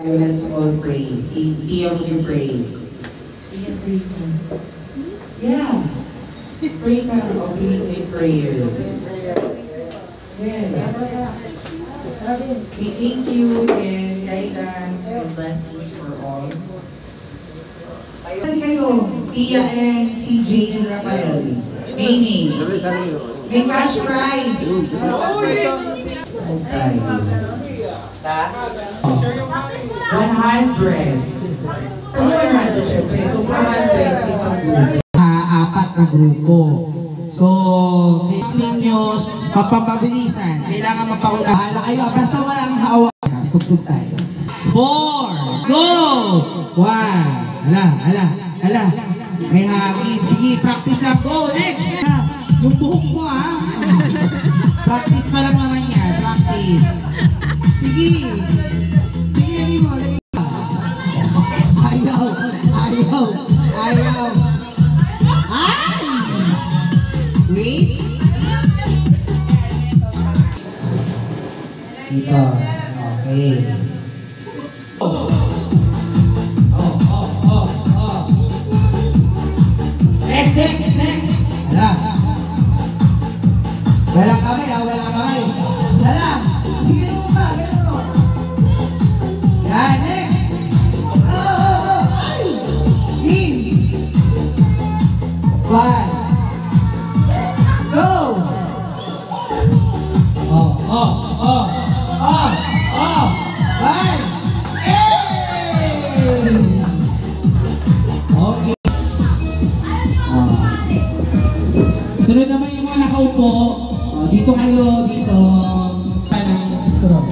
Let's all pray. Iya, will you pray? Iya, pray ka. Yeah. Pray ka. Obedient prayer. Yes. Say thank you and guidance and blessings for all. Ayun kayo, Pia and si Jane Rafael. Amy. May cash prize. Okay. 100. 100 syempre. So 100 sa isang grupo. Apat na grupo. So, case ninyo, papapabilisan. Kailangan mapaula. Hala kayo, basta walang hawa. Tugtog tayo. 4, go! 1, ala. May hangin. Sige, practice lang. Go, next! Yung buhok mo, ha? Practice pa lang naman yan. Practice. Sige, lagi mo. Ayaw. Ay! Wait. Dito. Okay. Next. Wala kamay. Wala. Sige mo pa. Yan, next. In. 5. Go. Bye. Okay. Sunod naman yung mga nakaupo. Dito kayo, dito. Parang straw.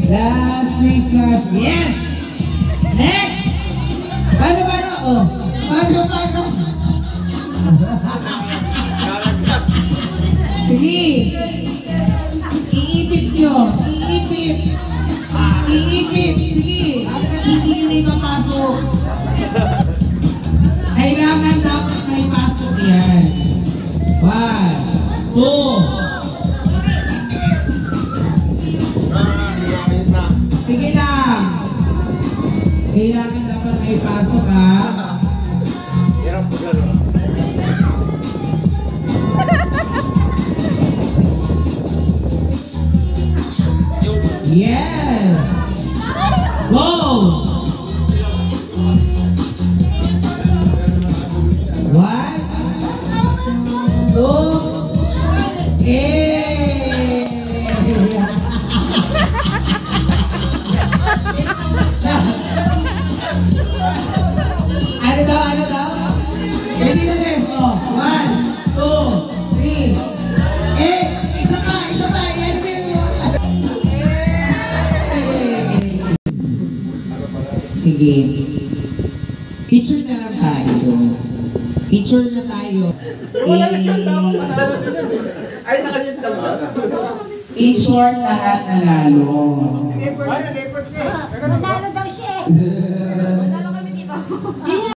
Last Christmas. Yes! Next! Paano? Paano? Sige! Iipit nyo! Iipit! Sige! Hanggang hindi nyo na ipapasok. Kailangan dapat may pasok yan. 1, 2, sige lang. Kailangan dapat may pasok, ha? Yes! Go! 1, 2, Ano daw? Ready na din. 1, 2, 3, Isa pa. Yan din mo. Sige. Picture na lang tayo. Ay, nakalit lang ba? In short, lahat nanalo. Nag-effort niya. Nanalo daw siya.